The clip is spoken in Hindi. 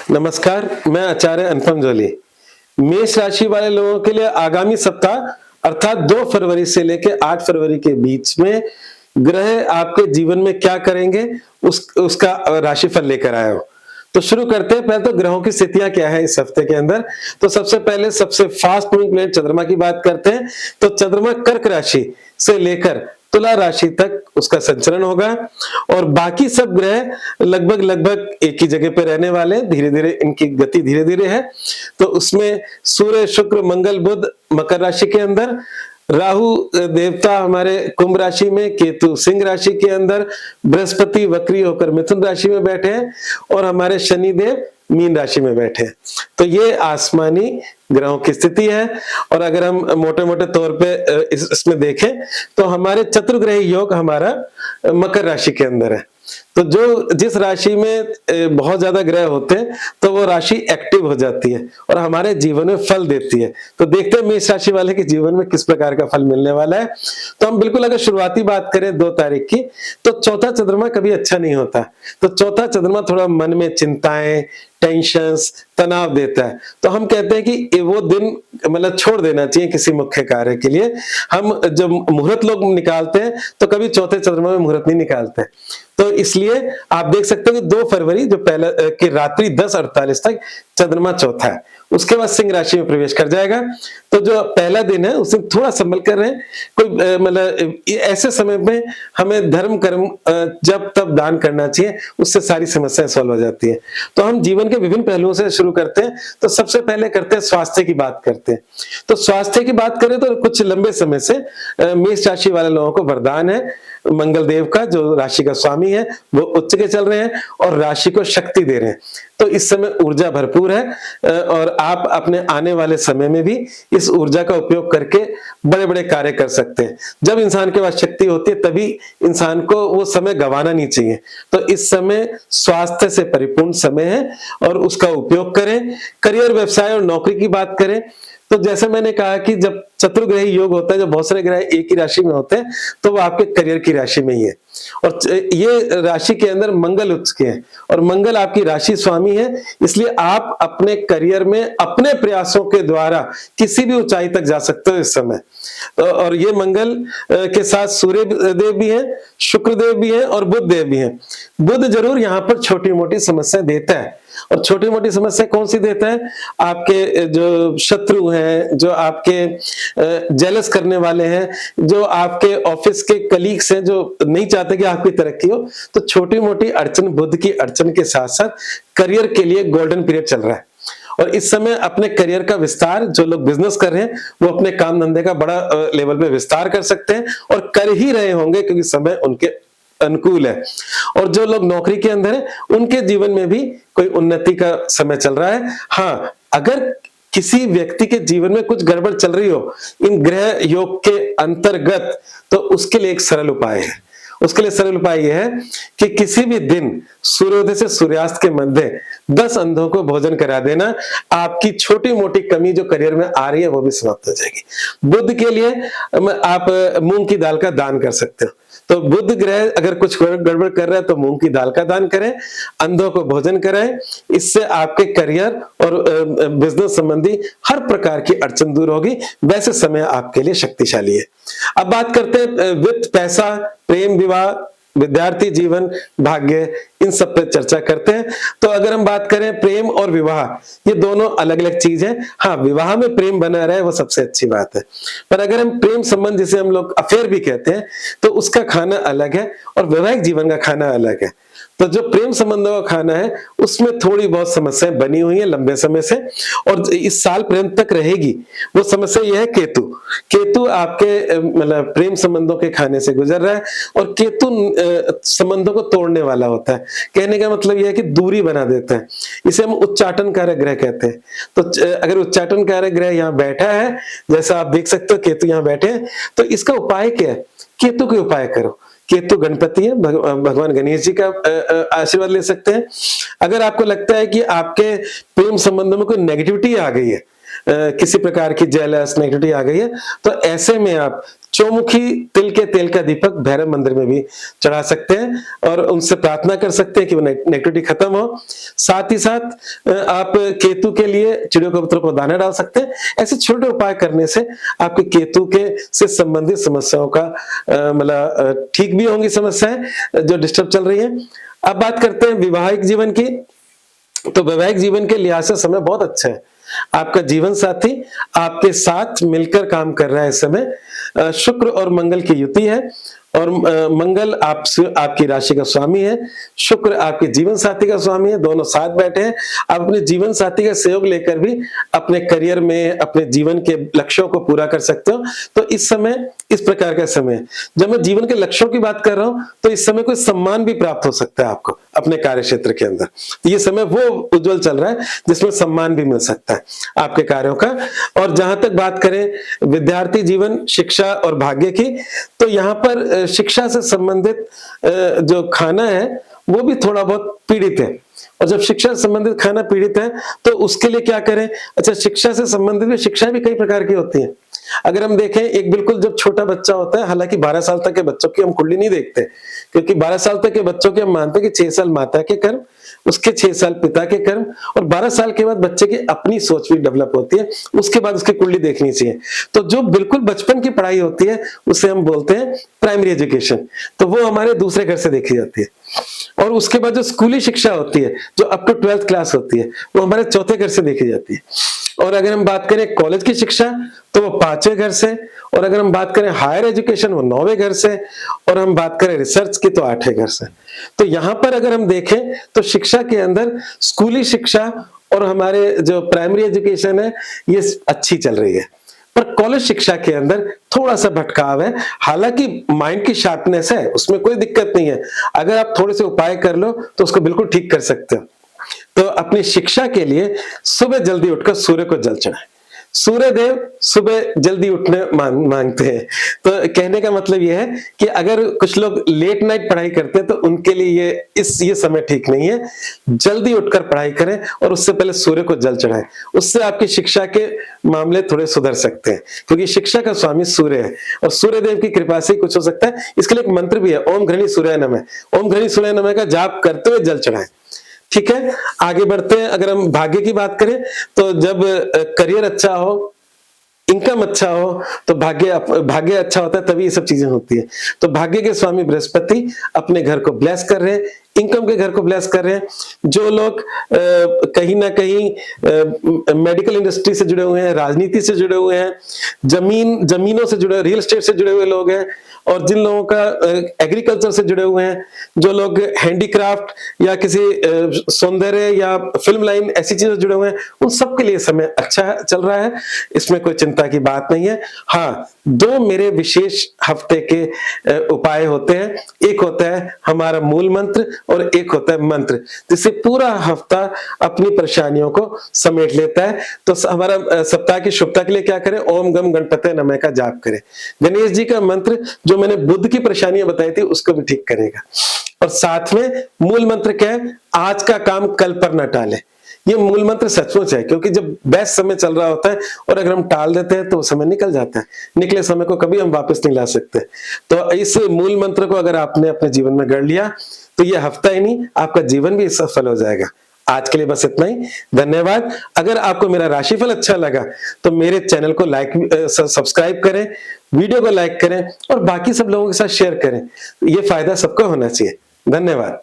नमस्कार, मैं आचार्य अनुपम जोली। मेष राशि वाले लोगों के लिए आगामी सप्ताह अर्थात 2 फरवरी से लेकर 8 फरवरी के बीच में ग्रह आपके जीवन में क्या करेंगे उसका राशिफल लेकर आया हूं। तो शुरू करते हैं। पहले तो ग्रहों की स्थितियां क्या है इस हफ्ते के अंदर। तो सबसे पहले सबसे फास्ट मूविंग प्लेनेट चंद्रमा की बात करते हैं। तो चंद्रमा कर्क राशि से लेकर तुला राशि तक उसका संचरण होगा और बाकी सब ग्रह लगभग एक ही जगह पे रहने वाले, धीरे धीरे इनकी गति धीरे धीरे है। तो उसमें सूर्य, शुक्र, मंगल, बुध मकर राशि के अंदर, राहु देवता हमारे कुंभ राशि में, केतु सिंह राशि के अंदर, बृहस्पति वक्री होकर मिथुन राशि में बैठे हैं और हमारे शनि देव मीन राशि में बैठे हैं। तो ये आसमानी ग्रहों की स्थिति है। और अगर हम मोटे मोटे तौर पे इसमें देखें तो हमारे चतुर्ग्रही योग हमारा मकर राशि के अंदर है। तो जिस राशि में बहुत ज्यादा ग्रह होते हैं तो वो राशि एक्टिव हो जाती है और हमारे जीवन में फल देती है। तो देखते हैं मेष राशि वाले के जीवन में किस प्रकार का फल मिलने वाला है। तो हम बिल्कुल अगर शुरुआती बात करें 2 तारीख की, तो चौथा चंद्रमा कभी अच्छा नहीं होता। तो चौथा चंद्रमा थोड़ा मन में चिंताएं, टेंशन्स, तनाव देता है। तो हम कहते हैं कि वो दिन मतलब छोड़ देना चाहिए किसी मुख्य कार्य के लिए। हम जब मुहूर्त लोग निकालते हैं तो कभी चौथे चंद्रमा में मुहूर्त नहीं निकालते। तो इसलिए आप देख सकते हो कि 2 फरवरी जो पहला की रात्रि 10:48 तक चंद्रमा चौथा है, उसके बाद सिंह राशि में प्रवेश कर जाएगा। तो जो पहला दिन है उसमें थोड़ा संभल कर रहे। कोई मतलब ऐसे समय में हमें धर्म कर्म जब तब दान करना चाहिए, उससे सारी समस्याएं सॉल्व हो जाती है। तो हम जीवन के विभिन्न पहलुओं से शुरू करते हैं। तो सबसे पहले करते हैं स्वास्थ्य की बात करते हैं। तो स्वास्थ्य की बात करें तो कुछ लंबे समय से मेष राशि वाले लोगों को वरदान है मंगल देव का, जो राशि का स्वामी है वो उच्च के चल रहे हैं और राशि को शक्ति दे रहे हैं। तो इस समय ऊर्जा भरपूर है और आप अपने आने वाले समय में भी इस ऊर्जा का उपयोग करके बड़े बड़े कार्य कर सकते हैं। जब इंसान के पास शक्ति होती है तभी इंसान को वो समय गंवाना नहीं चाहिए। तो इस समय स्वास्थ्य से परिपूर्ण समय है और उसका उपयोग करें। करियर, व्यवसाय और नौकरी की बात करें तो जैसे मैंने कहा कि जब चतुर्ग्रही योग होता है, जब बहुत सारे ग्रह एक ही राशि में होते हैं तो वो आपके करियर की राशि में ही है। और ये राशि के अंदर मंगल उच्च के हैं और मंगल आपकी राशि स्वामी है। इसलिए आप अपने करियर में अपने प्रयासों के द्वारा किसी भी ऊंचाई तक जा सकते हो इस समय। और ये मंगल के साथ सूर्य देव भी है, शुक्र देव भी है और बुध देव भी है। बुध जरूर यहाँ पर छोटी मोटी समस्या देता है। और छोटी मोटी समस्या कौन सी देता है? आपके जो शत्रु हैं, जो आपके जेलस करने वाले हैं, जो आपके ऑफिस के कलीग्स हैं जो नहीं चाहते कि आपकी तरक्की हो। तो छोटी मोटी अड़चन, बुध की अड़चन के साथ साथ करियर के लिए गोल्डन पीरियड चल रहा है। और इस समय अपने करियर का विस्तार, जो लोग बिजनेस कर रहे हैं वो अपने काम धंधे का बड़ा लेवल पे विस्तार कर सकते हैं और कर ही रहे होंगे क्योंकि समय उनके अनुकूल है। और जो लोग नौकरी के अंदर हैं उनके जीवन में भी कोई उन्नति का समय चल रहा है। हाँ, अगर किसी व्यक्ति के जीवन में कुछ गड़बड़ चल रही हो इन ग्रह योग के अंतर्गत, तो उसके लिए एक सरल उपाय है। उसके लिए सरल उपाय यह है कि किसी भी दिन सूर्योदय से सूर्यास्त के मध्य 10 अंधों को भोजन करा देना। आपकी छोटी मोटी कमी जो करियर में आ रही है वो भी समाप्त हो जाएगी। बुध के लिए आप मूंग की दाल का दान कर सकते हो। तो बुध ग्रह अगर कुछ गड़बड़ कर रहा है तो मूंग की दाल का दान करें, अंधों को भोजन कराएं। इससे आपके करियर और बिजनेस संबंधी हर प्रकार की अड़चन दूर होगी। वैसे समय आपके लिए शक्तिशाली है। अब बात करते हैं वित्त, पैसा, प्रेम, विवाह, विद्यार्थी जीवन, भाग्य, इन सब पर चर्चा करते हैं। तो अगर हम बात करें प्रेम और विवाह, ये दोनों अलग अलग चीज है। हाँ, विवाह में प्रेम बना रहे वो सबसे अच्छी बात है। पर अगर हम प्रेम संबंध, जिसे हम लोग अफेयर भी कहते हैं, तो उसका खाना अलग है और वैवाहिक जीवन का खाना अलग है। तो जो प्रेम संबंधों का खाना है उसमें थोड़ी बहुत समस्याएं बनी हुई है लंबे समय से और इस साल प्रेम तक रहेगी। वो समस्या यह है केतु आपके मतलब प्रेम संबंधों के खाने से गुजर रहा है और केतु संबंधों को तोड़ने वाला होता है। कहने का मतलब यह है कि दूरी बना देता है। इसे हम उच्चाटनकारक ग्रह कहते हैं। तो अगर उच्चाटनकारक ग्रह यहाँ बैठा है, जैसा आप देख सकते हो केतु यहाँ बैठे हैं, तो इसका उपाय क्या है? केतु के उपाय करो। केतु गणपति है, भगवान गणेश जी का आशीर्वाद ले सकते हैं। अगर आपको लगता है कि आपके प्रेम संबंधों में कोई नेगेटिविटी आ गई है, किसी प्रकार की जेलस नेगेटिविटी आ गई है, तो ऐसे में आप चौमुखी तिल के तेल का दीपक भैरव मंदिर में भी चढ़ा सकते हैं और उनसे प्रार्थना कर सकते हैं कि वो नेगेटिविटी खत्म हो। साथ ही साथ आप केतु के लिए चिड़ियों के पुत्र को दाना डाल सकते हैं। ऐसे छोटे उपाय करने से आपके केतु के से संबंधित समस्याओं का मतलब ठीक भी होंगी समस्याएं जो डिस्टर्ब चल रही है। अब बात करते हैं वैवाहिक जीवन की। तो वैवाहिक जीवन के लिहाज से समय बहुत अच्छा है। आपका जीवन साथी आपके साथ मिलकर काम कर रहा है इस समय। शुक्र और मंगल की युति है और मंगल आपकी राशि का स्वामी है, शुक्र आपके जीवन साथी का स्वामी है, दोनों साथ बैठे हैं। आप अपने जीवन साथी का सहयोग लेकर भी अपने करियर में अपने जीवन के लक्ष्यों को पूरा कर सकते हो। तो इस समय इस प्रकार का समय है। जब मैं जीवन के लक्ष्यों की बात कर रहा हूं तो इस समय कोई सम्मान भी प्राप्त हो सकता है आपको अपने कार्य क्षेत्र के अंदर। ये समय वो उज्जवल चल रहा है जिसमें सम्मान भी मिल सकता है आपके कार्यों का। और जहां तक बात करें विद्यार्थी जीवन, शिक्षा और भाग्य की, तो यहाँ पर शिक्षा से संबंधित जो खाना है वो भी थोड़ा बहुत पीड़ित है। और जब शिक्षा से संबंधित खाना पीड़ित है तो उसके लिए क्या करें? अच्छा, शिक्षा से संबंधित भी शिक्षाएं भी कई प्रकार की होती हैं। अगर हम देखें, एक बिल्कुल जब छोटा बच्चा होता है, हालांकि 12 साल तक के बच्चों की हम कुंडली नहीं देखते, क्योंकि 12 साल तक के बच्चों के हम मानते हैं कि 6 साल माता के कर्म, उसके 6 साल पिता के कर्म, और 12 साल के बाद बच्चे की अपनी सोच भी डेवलप होती है, उसके बाद उसकी कुंडली देखनी चाहिए। तो जो बिल्कुल बचपन की पढ़ाई होती है उसे हम बोलते हैं प्राइमरी एजुकेशन, तो वो हमारे दूसरे घर से देखी जाती है। और उसके बाद जो स्कूली शिक्षा होती है, जो अप टू 12th क्लास होती है, वो हमारे चौथे घर से देखी जाती है। और अगर हम बात करें कॉलेज की शिक्षा तो वो 5वें घर से, और अगर हम बात करें हायर एजुकेशन वो 9वें घर से, और हम बात करें रिसर्च की तो 8वें घर से। तो यहां पर अगर हम देखें तो शिक्षा के अंदर स्कूली शिक्षा और हमारे जो प्राइमरी एजुकेशन है ये अच्छी चल रही है, पर कॉलेज शिक्षा के अंदर थोड़ा सा भटकाव है। हालांकि माइंड की शार्पनेस है, उसमें कोई दिक्कत नहीं है, अगर आप थोड़े से उपाय कर लो तो उसको बिल्कुल ठीक कर सकते हो। तो अपनी शिक्षा के लिए सुबह जल्दी उठकर सूर्य को जल चढ़ाएं। सूर्य देव सुबह जल्दी उठने मांगते हैं। तो कहने का मतलब यह है कि अगर कुछ लोग लेट नाइट पढ़ाई करते हैं तो उनके लिए ये समय ठीक नहीं है। जल्दी उठकर पढ़ाई करें और उससे पहले सूर्य को जल चढ़ाएं, उससे आपकी शिक्षा के मामले थोड़े सुधर सकते हैं, क्योंकि शिक्षा का स्वामी सूर्य है और सूर्य देव की कृपा से ही कुछ हो सकता है। इसके लिए एक मंत्र भी है, ओम घृणी सूर्याय नमः। ओम घृणी सूर्याय नमः का जाप करते हुए जल चढ़ाएं। ठीक है, आगे बढ़ते हैं। अगर हम भाग्य की बात करें तो जब करियर अच्छा हो, इनकम अच्छा हो, तो भाग्य अच्छा होता है, तभी ये सब चीजें होती है। तो भाग्य के स्वामी बृहस्पति अपने घर को ब्लेस कर रहे हैं, इनकम के घर को ब्लेस कर रहे हैं। जो लोग कहीं ना कहीं मेडिकल इंडस्ट्री से जुड़े हुए हैं, राजनीति से जुड़े हुए हैं, जमीनों से जुड़े, रियल एस्टेट से जुड़े हुए लोग हैं, और जिन लोगों का एग्रीकल्चर से जुड़े हुए हैं, जो लोग हैंडीक्राफ्ट या किसी सौंदर्य या फिल्म लाइन ऐसी चीजों से जुड़े हुए हैं, उन सब के लिए समय अच्छा चल रहा है, इसमें कोई चिंता की बात नहीं है। हाँ, 2 मेरे विशेष हफ्ते के उपाय होते हैं। एक होता है हमारा मूल मंत्र और एक होता है मंत्र, जिससे पूरा हफ्ता अपनी परेशानियों को समेट लेता है। तो हमारा सप्ताह की शुभता के लिए क्या करें? ओम गम गणपते नमः का जाप करें। गणेश जी का मंत्र जो मैंने बुद्ध की परेशानियां बताई थी उसको भी ठीक करेगा। और साथ में मूल मंत्र क्या है? आज का काम कल पर न टाले। ये मूल मंत्र सचमुच है, क्योंकि जब बेस्ट समय चल रहा होता है और अगर हम टाल देते हैं तो समय निकल जाता है, निकले समय को कभी हम वापस नहीं ला सकते। तो इस मूल मंत्र को अगर आपने अपने जीवन में गढ़ लिया तो ये हफ्ता ही नहीं, आपका जीवन भी सफल हो जाएगा। आज के लिए बस इतना ही, धन्यवाद। अगर आपको मेरा राशिफल अच्छा लगा तो मेरे चैनल को सब्सक्राइब करें, वीडियो को लाइक करें और बाकी सब लोगों के साथ शेयर करें। ये फायदा सबको होना चाहिए। धन्यवाद।